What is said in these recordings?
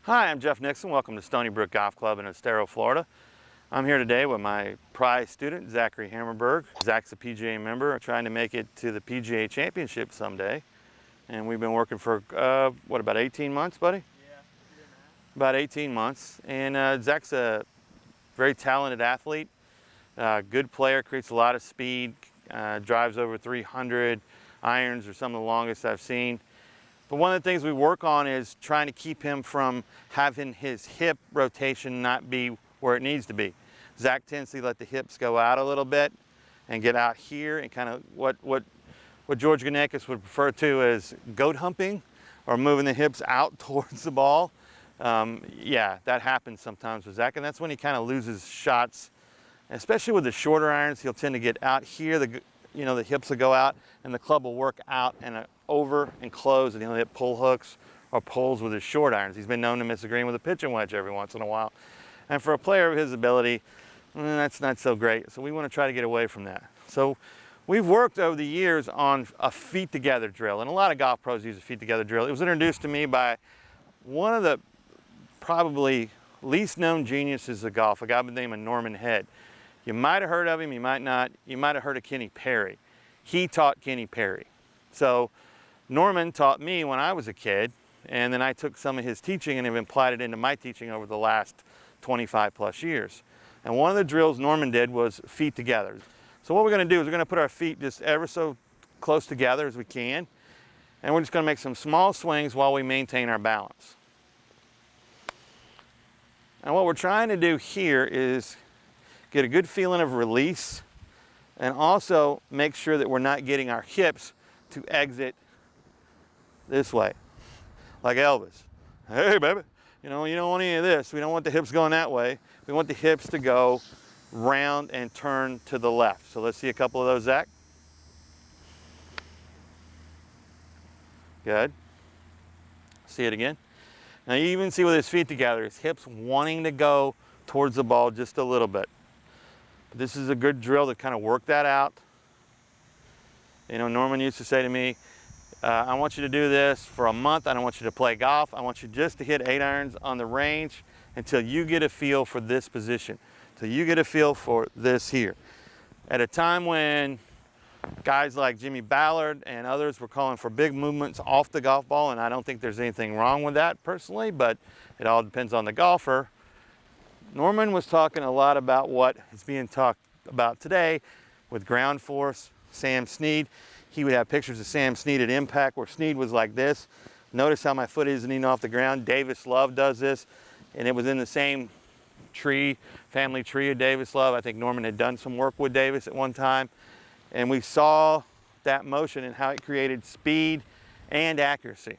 Hi, I'm Jeff Nixon. Welcome to Stony Brook Golf Club in Estero, Florida. I'm here today with my prize student, Zachary Hammerberg. Zach's a PGA member, trying to make it to the PGA Championship someday. And we've been working for, about 18 months, buddy? Yeah, about 18 months. And Zach's a very talented athlete, good player, creates a lot of speed, drives over 300, irons are some of the longest I've seen. But one of the things we work on is trying to keep him from having his hip rotation not be where it needs to be. Zach tends to let the hips go out a little bit and get out here and kind of what George Ganekis would refer to as goat humping, or moving the hips out towards the ball. Yeah, that happens sometimes with Zach, and that's when he kind of loses shots. Especially with the shorter irons, he'll tend to get out here, the hips will go out and the club will work out and over and close, and he'll hit pull hooks or pulls with his short irons. He's been known to miss a green with a pitching wedge every once in a while. And for a player of his ability, that's not so great. So we want to try to get away from that. So we've worked over the years on a feet together drill, and a lot of golf pros use a feet together drill. It was introduced to me by one of the probably least known geniuses of golf, a guy by the name of Norman Head. You might have heard of him, you might not. You might have heard of Kenny Perry. He taught Kenny Perry. So Norman taught me when I was a kid, and then I took some of his teaching and have applied it into my teaching over the last 25 plus years. And one of the drills Norman did was feet together. So what we're going to do is we're going to put our feet just ever so close together as we can, and we're just going to make some small swings while we maintain our balance. And what we're trying to do here is get a good feeling of release, and also make sure that we're not getting our hips to exit this way, like Elvis. Hey, baby, you don't want any of this. We don't want the hips going that way. We want the hips to go round and turn to the left. So let's see a couple of those, Zach. Good. See it again. Now you even see with his feet together, his hips wanting to go towards the ball just a little bit. But this is a good drill to kind of work that out. Norman used to say to me, I want you to do this for a month. I don't want you to play golf. I want you just to hit 8 irons on the range until you get a feel for this position, till you get a feel for this here. At a time when guys like Jimmy Ballard and others were calling for big movements off the golf ball, and I don't think there's anything wrong with that personally, but it all depends on the golfer. Norman was talking a lot about what is being talked about today with ground force. Sam Snead, he would have pictures of Sam Snead at impact where Snead was like this. Notice how my foot isn't even off the ground. Davis Love does this, and it was in the same tree, family tree of Davis Love. I think Norman had done some work with Davis at one time, and we saw that motion and how it created speed and accuracy.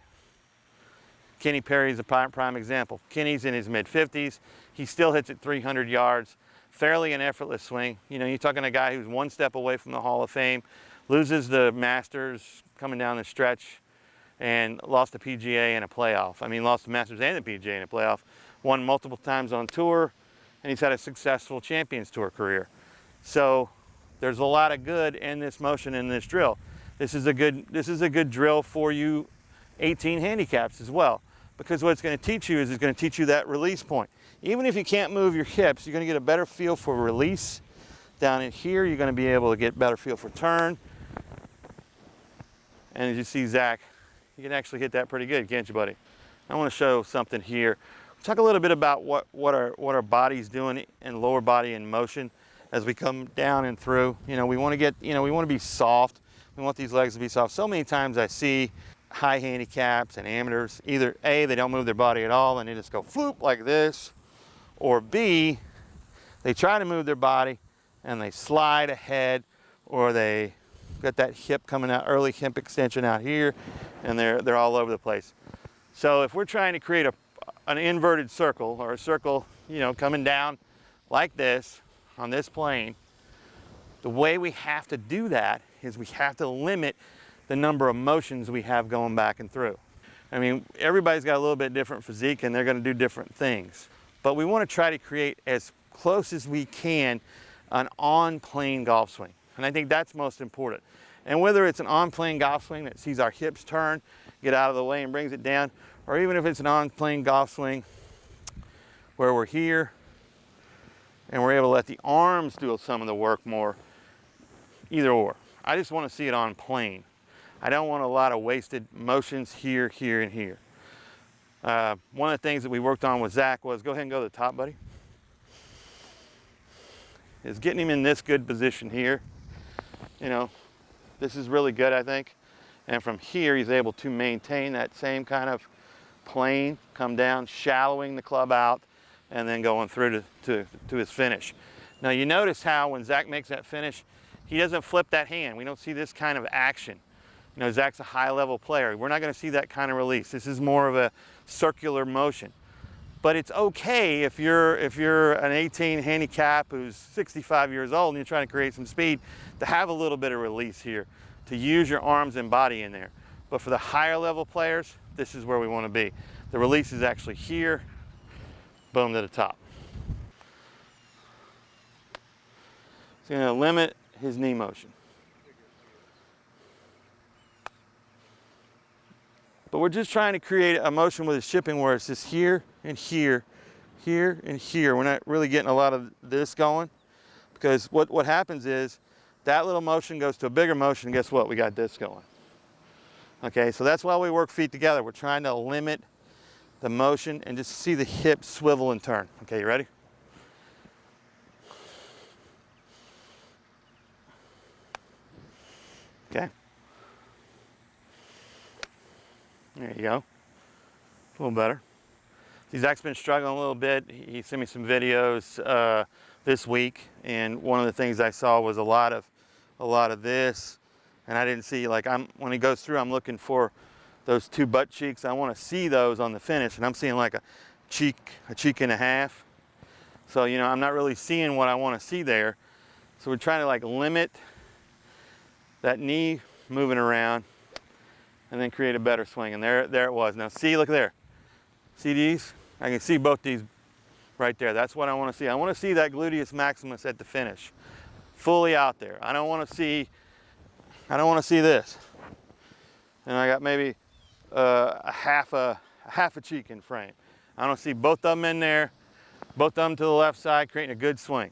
Kenny Perry is a prime example. Kenny's in his mid-50s. He still hits it 300 yards. Fairly an effortless swing. You're talking a guy who's one step away from the Hall of Fame, loses the Masters coming down the stretch, and lost the PGA in a playoff. Lost the Masters and the PGA in a playoff. Won multiple times on tour, and he's had a successful Champions Tour career. So there's a lot of good in this motion, in this drill. This is a good drill for you 18 handicaps as well, because what it's going to teach you is it's going to teach you that release point. Even if you can't move your hips, you're going to get a better feel for release. Down in here, you're going to be able to get better feel for turn. And as you see Zach, you can actually hit that pretty good, can't you, buddy? I want to show something here. Talk a little bit about what our body's doing in lower body in motion as we come down and through. We want to be soft. We want these legs to be soft. So many times I see high handicaps and amateurs, either A, they don't move their body at all and they just go floop like this, or B, they try to move their body and they slide ahead, or they got that hip coming out, early hip extension out here, and they're all over the place. So if we're trying to create an inverted circle, or a circle, coming down like this on this plane, the way we have to do that is we have to limit the number of motions we have going back and through. Everybody's got a little bit different physique and they're going to do different things. But we want to try to create as close as we can an on-plane golf swing. And I think that's most important. And whether it's an on-plane golf swing that sees our hips turn, get out of the way and brings it down. Or even if it's an on-plane golf swing where we're here and we're able to let the arms do some of the work more, either or. I just want to see it on plane. I don't want a lot of wasted motions here, here, and here. One of the things that we worked on with Zack was, go ahead and go to the top, buddy, is getting him in this good position here. You know, this is really good, I think. And from here, he's able to maintain that same kind of plane, come down, shallowing the club out, and then going through to his finish. Now you notice how when Zack makes that finish, he doesn't flip that hand. We don't see this kind of action. You know, Zack's a high-level player. We're not going to see that kind of release. This is more of a circular motion. But it's okay if you're an 18 handicap who's 65 years old and you're trying to create some speed, to have a little bit of release here, to use your arms and body in there. But for the higher level players, this is where we want to be. The release is actually here, boom, to the top. It's going to limit his knee motion. But we're just trying to create a motion with his shipping where it's just here and here, here and here. We're not really getting a lot of this going, because what happens is that little motion goes to a bigger motion, and guess what? We got this going. Okay, so that's why we work feet together. We're trying to limit the motion and just see the hip swivel and turn. Okay, you ready? Okay. There you go. A little better. See, Zack's been struggling a little bit. He sent me some videos this week, and one of the things I saw was a lot of this, and I didn't see, like, when he goes through, I'm looking for those two butt cheeks. I want to see those on the finish, and I'm seeing like a cheek and a half. So, you know, I'm not really seeing what I want to see there. So we're trying to like limit that knee moving around and then create a better swing. And there it was. Now see, look there. See these? I can see both these right there. That's what I want to see. I want to see that gluteus maximus at the finish, fully out there. I don't want to see this. And I got maybe a half a cheek in frame. I don't see both of them in there, both of them to the left side, creating a good swing.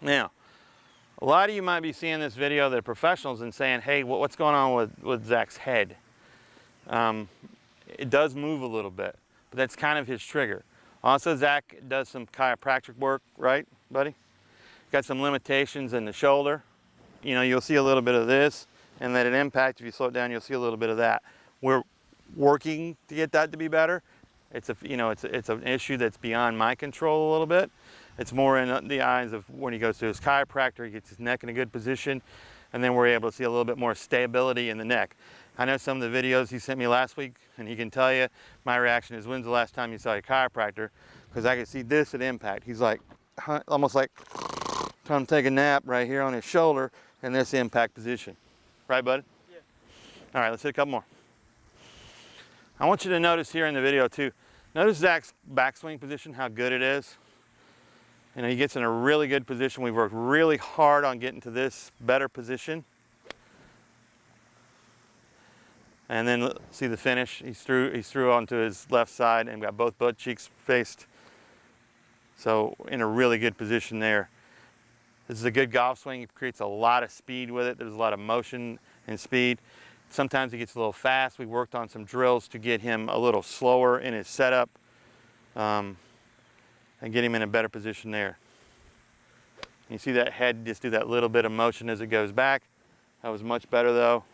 Now, a lot of you might be seeing this video, that are professionals, and saying, hey, what's going on with Zack's head? It does move a little bit, but that's kind of his trigger. Also, Zack does some chiropractic work, right, buddy? Got some limitations in the shoulder. You know, you'll see a little bit of this, and then an impact, if you slow it down, you'll see a little bit of that. We're working to get that to be better. It's an issue that's beyond my control a little bit. It's more in the eyes of when he goes to his chiropractor, he gets his neck in a good position, and then we're able to see a little bit more stability in the neck. I know some of the videos he sent me last week, and he can tell you, my reaction is, when's the last time you saw your chiropractor? Because I can see this at impact. He's like, almost like trying to take a nap right here on his shoulder in this impact position. Right, bud? Yeah. All right, let's hit a couple more. I want you to notice here in the video too, notice Zack's backswing position, how good it is. You know, he gets in a really good position. We've worked really hard on getting to this better position. And then see the finish. He's through onto his left side and got both butt cheeks faced. So in a really good position there. This is a good golf swing. It creates a lot of speed with it. There's a lot of motion and speed. Sometimes he gets a little fast. We worked on some drills to get him a little slower in his setup and get him in a better position there. You see that head just do that little bit of motion as it goes back. That was much better though.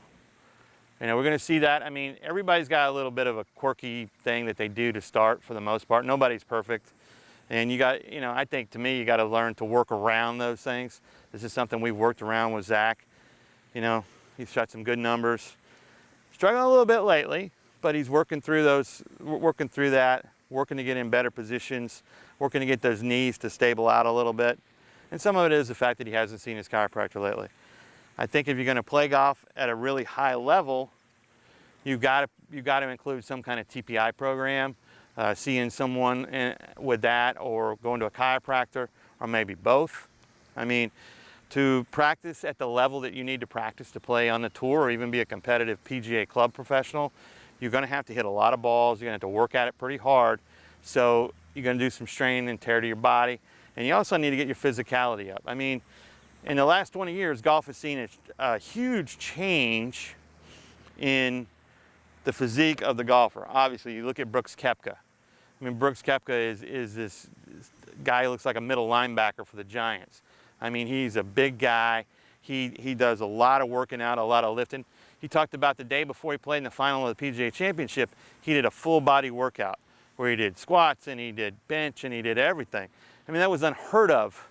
You know, we're going to see that. I mean, everybody's got a little bit of a quirky thing that they do to start for the most part. Nobody's perfect. And you got, you know, I think to me, you got to learn to work around those things. This is something we've worked around with Zack. You know, he's shot some good numbers. Struggling a little bit lately, but he's working through that, working to get in better positions, working to get those knees to stable out a little bit. And some of it is the fact that he hasn't seen his chiropractor lately. I think if you're going to play golf at a really high level, you've got to include some kind of TPI program, seeing someone with that, or going to a chiropractor, or maybe both. I mean, to practice at the level that you need to practice to play on the tour or even be a competitive PGA club professional, you're going to have to hit a lot of balls. You're going to have to work at it pretty hard. So you're going to do some strain and tear to your body. And you also need to get your physicality up. I mean, in the last 20 years, golf has seen a huge change in the physique of the golfer. Obviously, you look at Brooks Koepka. I mean, Brooks Koepka is this guy who looks like a middle linebacker for the Giants. I mean, he's a big guy. He does a lot of working out, a lot of lifting. He talked about the day before he played in the final of the PGA Championship, he did a full body workout where he did squats and he did bench and he did everything. I mean, that was unheard of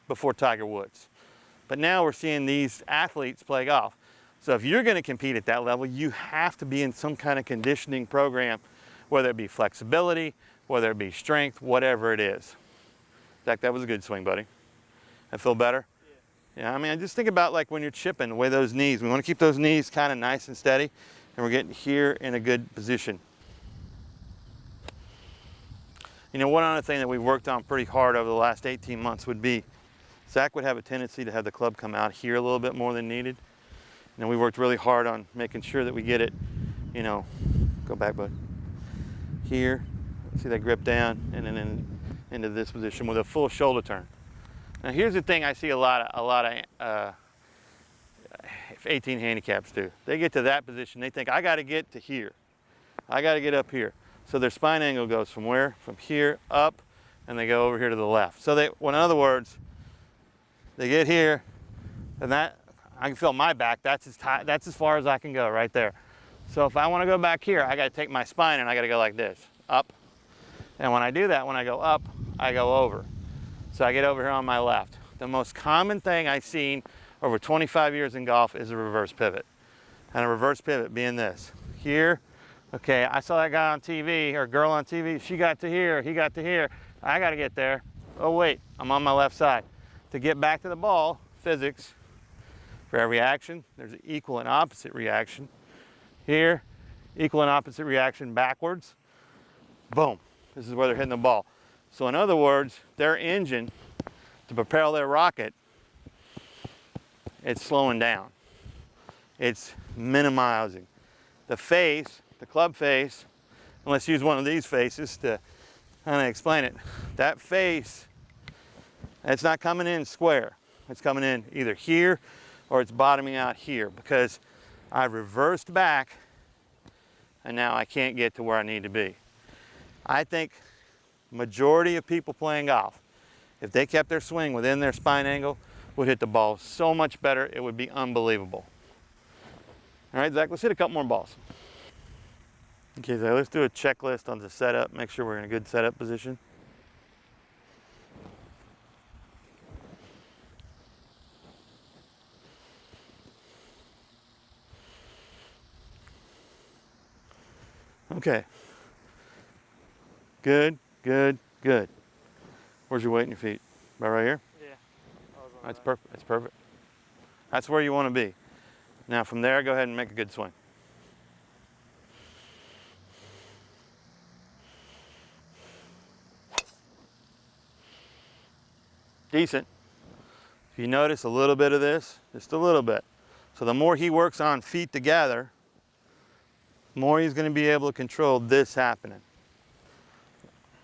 before Tiger Woods. But now we're seeing these athletes play golf. So if you're going to compete at that level, you have to be in some kind of conditioning program, whether it be flexibility, whether it be strength, whatever it is. Zach, that was a good swing, buddy. I feel better? Yeah, I mean, I just think about like when you're chipping, the way those knees, we want to keep those knees kind of nice and steady, and we're getting here in a good position. You know, one other thing that we've worked on pretty hard over the last 18 months would be, Zach would have a tendency to have the club come out here a little bit more than needed. And we worked really hard on making sure that we get it, you know, go back, bud, here, see that grip down, and then into this position with a full shoulder turn. Now here's the thing I see a lot of 18 handicaps do. They get to that position, they think, I got to get to here. I got to get up here. So their spine angle goes from where? From here up, and they go over here to the left. So they, well, in other words, they get here, and that, I can feel my back, that's as far as I can go right there. So if I want to go back here, I got to take my spine and I got to go like this, up. And when I do that, when I go up, I go over. So I get over here on my left. The most common thing I've seen over 25 years in golf is a reverse pivot. And a reverse pivot being this. Here, okay, I saw that guy on TV or girl on TV, she got to here, he got to here. I got to get there. Oh wait, I'm on my left side. To get back to the ball, physics, for every action, there's an equal and opposite reaction. Here, equal and opposite reaction backwards. Boom, this is where they're hitting the ball. So in other words, their engine, to propel their rocket, it's slowing down. It's minimizing. The face, the club face, and let's use one of these faces to kind of explain it. That face, it's not coming in square. It's coming in either here or it's bottoming out here because I reversed back and now I can't get to where I need to be. I think majority of people playing golf, if they kept their swing within their spine angle, would hit the ball so much better, it would be unbelievable. All right, Zach, let's hit a couple more balls. Okay, so let's do a checklist on the setup, make sure we're in a good setup position. Okay. Good, good, good. Where's your weight in your feet? About right here? Yeah. That's perfect. That's perfect. That's where you want to be. Now from there, go ahead and make a good swing. Decent. If you notice a little bit of this, just a little bit. So the more he works on feet together, the more he's going to be able to control this happening.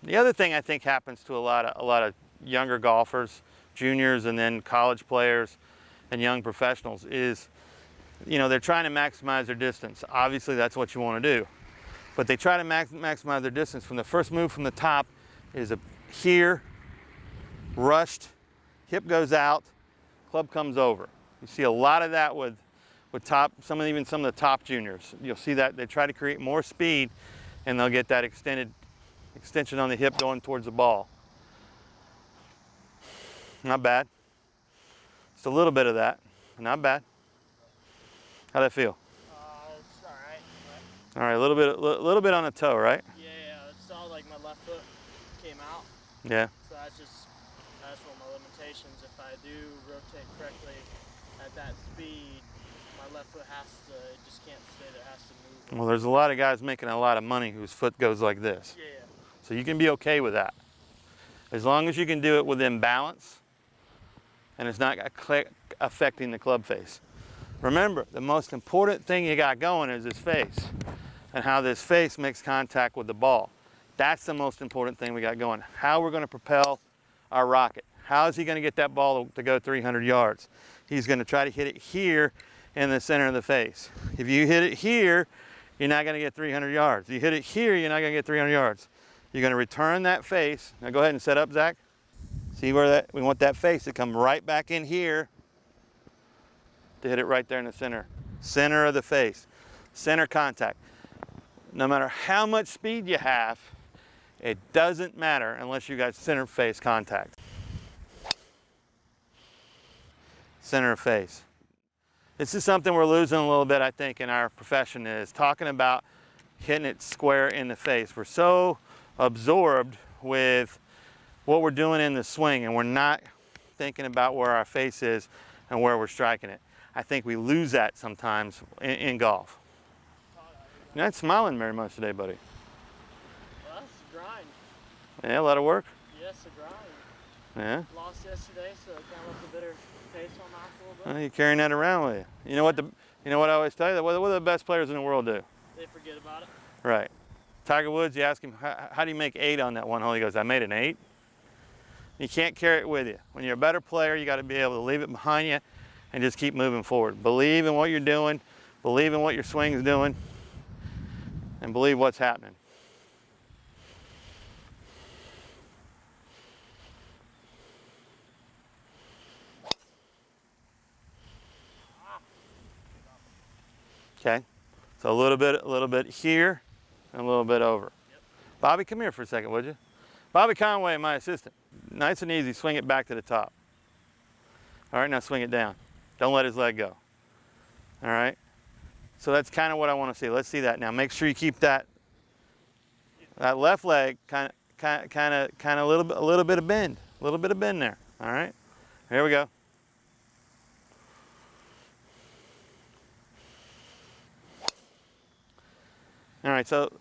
The other thing I think happens to a lot of younger golfers, juniors and then college players and young professionals is, you know, they're trying to maximize their distance. Obviously that's what you want to do. But they try to maximize their distance from the first move from the top is a here, rushed, hip goes out, club comes over. You see a lot of that with even some of the top juniors. You'll see that they try to create more speed and they'll get that extension on the hip going towards the ball. Not bad. Just a little bit of that. Not bad. How'd that feel? It's all right. All right, a little bit on the toe, right? Yeah, it's all like my left foot came out. Yeah. So that's one of my limitations. If I do rotate correctly at that speed, my left foot it just can't stay there, it has to move. Well, there's a lot of guys making a lot of money whose foot goes like this. Yeah. So you can be okay with that. As long as you can do it within balance and it's not affecting the club face. Remember, the most important thing you got going is this face and how this face makes contact with the ball. That's the most important thing we got going. How we're going to propel our rocket. How is he going to get that ball to go 300 yards? He's going to try to hit it here in the center of the face. If you hit it here, you're not going to get 300 yards. If you hit it here, you're not going to get 300 yards. You're going to return that face. Now go ahead and set up, Zach. See where that, we want that face to come right back in here to hit it right there in the center. Center of the face. Center contact. No matter how much speed you have, it doesn't matter unless you got center face contact. Center of face. This is something we're losing a little bit, I think, in our profession, is talking about hitting it square in the face. We're so absorbed with what we're doing in the swing, and we're not thinking about where our face is and where we're striking it. I think we lose that sometimes in golf. You're not smiling very much today, buddy. Well, that's a grind. Yeah, a lot of work. Yes, a grind. Yeah. Lost yesterday, so it kind of left a bitter taste on my mouth a little bit. Well, you're carrying that around with you. You know what I always tell you? What do the best players in the world do? They forget about it. Right. Tiger Woods, you ask him, how do you make 8 on that one hole? He goes, I made an 8. You can't carry it with you. When you're a better player, you got to be able to leave it behind you and just keep moving forward. Believe in what you're doing, believe in what your swing is doing, and believe what's happening. Okay, so a little bit here, and a little bit over. Yep. Bobby, come here for a second, would you? Bobby Conway, my assistant. Nice and easy, swing it back to the top. All right, now swing it down. Don't let his leg go. All right, so that's kind of what I want to see. Let's see that now. Make sure you keep that left leg kind of a little bit of bend, there. All right, here we go. All right, so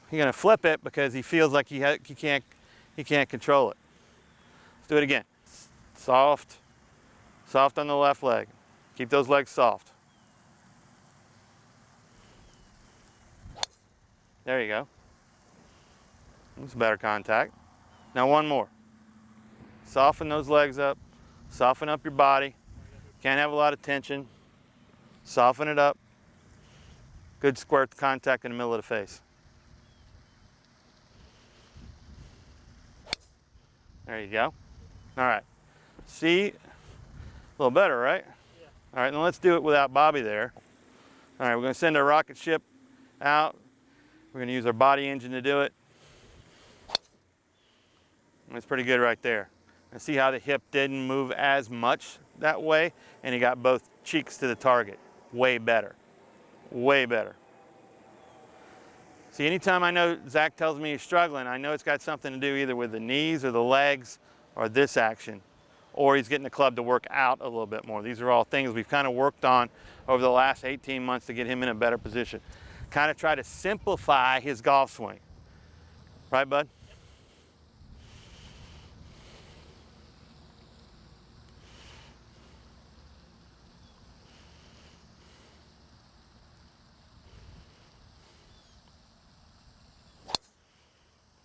he's gonna flip it because he feels like he can't control it. Let's do it again. Soft on the left leg. Keep those legs soft. There you go. That's better contact. Now one more. Soften those legs up. Soften up your body. Can't have a lot of tension. Soften it up. Good square contact in the middle of the face. There you go. All right. See? A little better, right? Yeah. All right, now let's do it without Bobby there. All right, we're going to send our rocket ship out. We're going to use our body engine to do it. That's pretty good right there. And see how the hip didn't move as much that way, and he got both cheeks to the target. Way better. Way better. See, anytime I know Zach tells me he's struggling, I know it's got something to do either with the knees or the legs or this action, or he's getting the club to work out a little bit more. These are all things we've kind of worked on over the last 18 months to get him in a better position. Kind of try to simplify his golf swing. Right, bud?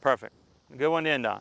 Perfect. A good one to end on.